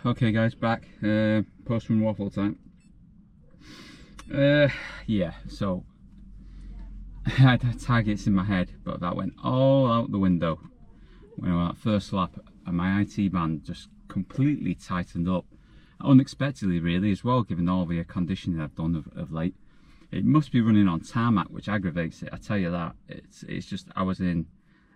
Okay guys, back. Post-run waffle time. Yeah, so I had targets in my head, but that went all out the window when I went that first lap, and my IT band just completely tightened up. Unexpectedly really as well, given all the conditioning I've done of late. It must be running on tarmac, which aggravates it, I tell you that. It's just, I was in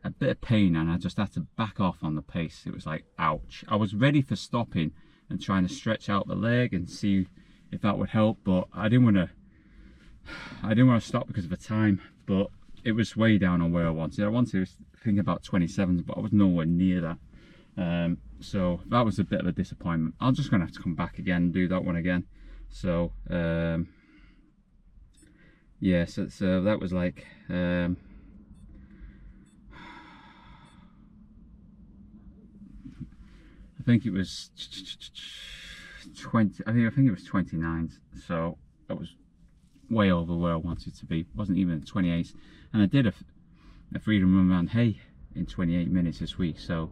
a bit of pain and I just had to back off on the pace. It was like, ouch. I was ready for stopping and trying to stretch out the leg and see if that would help, but I didn't want to stop because of the time. But it was way down on where I wanted. I wanted to think about 27s, but I was nowhere near that. So that was a bit of a disappointment. I'm just gonna have to come back again and do that one again. So yeah, so that was like I think it was 20. I think it was 29s. So that was way over where I wanted to be. It wasn't even 28s, and I did a freedom run around Hay in 28 minutes this week. So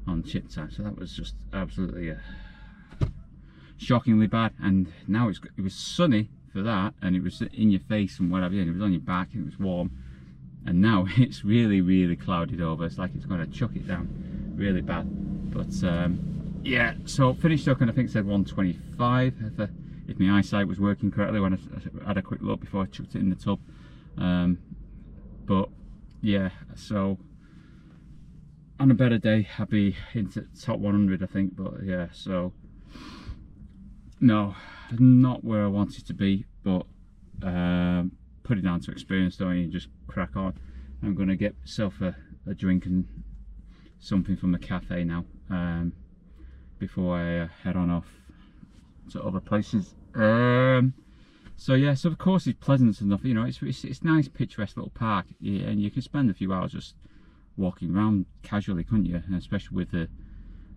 on chip time. So that was just absolutely shockingly bad. And now it was sunny for that, and it was in your face and whatever, and it was on your back and it was warm, and now it's really clouded over. It's like it's going to chuck it down really bad. But yeah, so finished up, and I think it said 125 if my eyesight was working correctly when I had a quick look before I chucked it in the tub. But yeah, so on a better day I'd be into top 100 I think. But yeah, so no, not where I wanted to be, but put it down to experience, don't you? Just crack on. I'm going to get myself a drink and something from the cafe now, before I head on off to other places. So yeah, so of course it's pleasant enough, you know, it's nice picturesque little park, yeah, and you can spend a few hours just walking around casually, couldn't you? And especially with the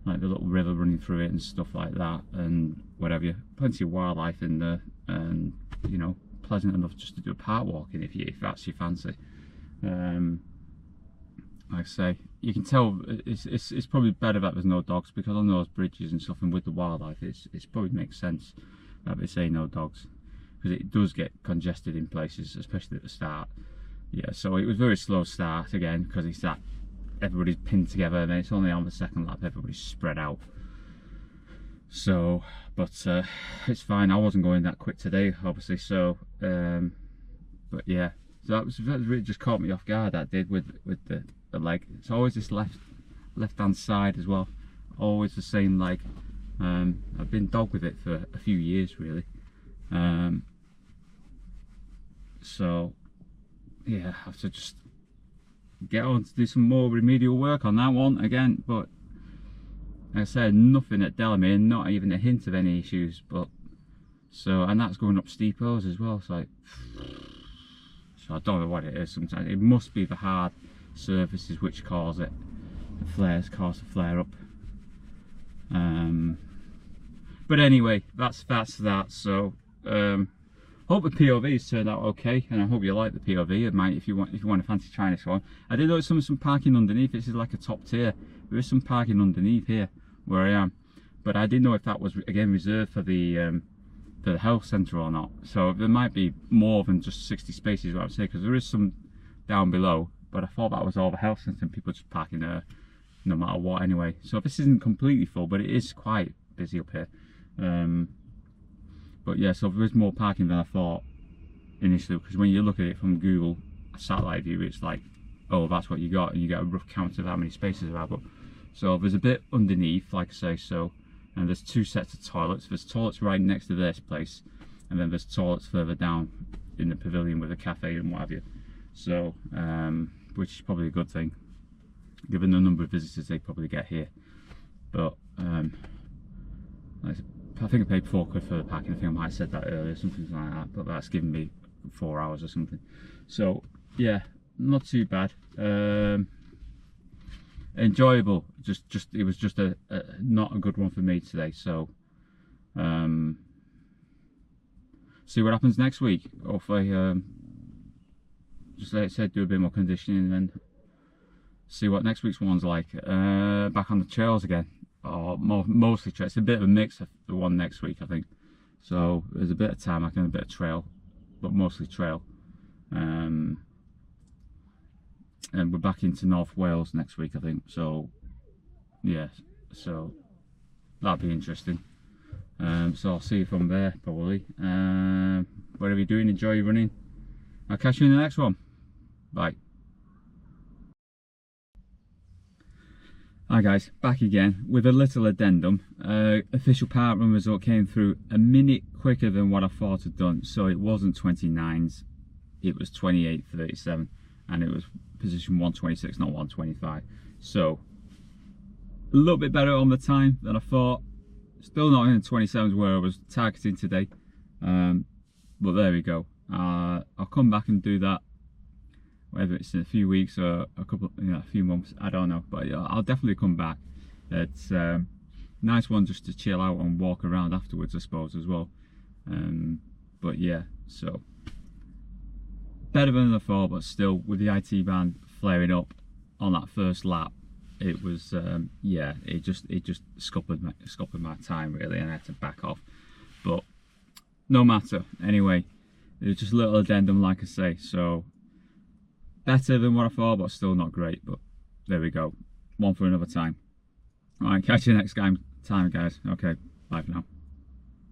little river running through it and stuff like that, and whatever. Plenty of wildlife in there, and you know, pleasant enough just to do a park walking if that's your fancy. Like I say, you can tell it's probably better that there's no dogs, because on those bridges and stuff, and with the wildlife, it's probably makes sense that they say no dogs, because it does get congested in places, especially at the start. Yeah, so it was very slow start again, because it's that everybody's pinned together, and then it's only on the second lap everybody's spread out. So, but it's fine. I wasn't going that quick today, obviously. So, but yeah, so that really just caught me off guard. That did with the leg. It's always this left hand side as well. Always the same leg. I've been dog with it for a few years really. So yeah, I have to just get on to do some more remedial work on that one again. But like I said, nothing at Delamere, not even a hint of any issues. But so, and that's going up steep hills as well. So, so I don't know what it is. Sometimes it must be the hard surfaces which cause it. The flares cause the flare up. But anyway, that's that. So hope the POVs turned out okay, and I hope you like the POV. It might, if you want to fancy trying this one. I did notice some parking underneath. This is like a top tier. There is some parking underneath here where I am, but I didn't know if that was again reserved for the health centre or not. So there might be more than just 60 spaces, what I would say, because there is some down below. But I thought that was all the health centre and people just parking there no matter what anyway. So this isn't completely full, but it is quite busy up here. But yeah, so there is more parking than I thought initially, because when you look at it from Google satellite view, it's like, oh, that's what you got, and you get a rough count of how many spaces there are. But so there's a bit underneath, like I say, so, and there's two sets of toilets. There's toilets right next to this place, and then there's toilets further down in the pavilion with a cafe and what have you. So which is probably a good thing given the number of visitors they probably get here. But I think I paid £4 for the parking. I think I might have said that earlier, something like that, but that's given me 4 hours or something. So yeah, not too bad. Enjoyable. It was just a not a good one for me today. So see what happens next week. Hopefully just like I said, do a bit more conditioning and then see what next week's one's like. Back on the trails again. Oh, or mostly trail. It's a bit of a mix of the one next week, I think. So there's a bit of tarmac and a bit of trail, but mostly trail. And we're back into North Wales next week, I think. So yeah, so that'll be interesting. So I'll see you from there probably. Whatever you're doing, enjoy your running. I'll catch you in the next one. Bye. Hi guys, back again with a little addendum. Official parkrun result came through a minute quicker than what I thought I'd done. So it wasn't 29s, it was 28.37, and it was position 126, not 125. So a little bit better on the time than I thought. Still not in the 27s where I was targeting today, but there we go. I'll come back and do that, whether it's in a few weeks or a few months, I don't know, but yeah, I'll definitely come back. It's nice one just to chill out and walk around afterwards, I suppose, as well. But yeah, so better than I thought, but still with the IT band flaring up on that first lap, it was yeah, it just scuppered my time really, and I had to back off. But no matter, anyway, it was just a little addendum, like I say. So better than what I thought, but still not great. But there we go, one for another time. All right, catch you next time, guys. Okay, bye for now.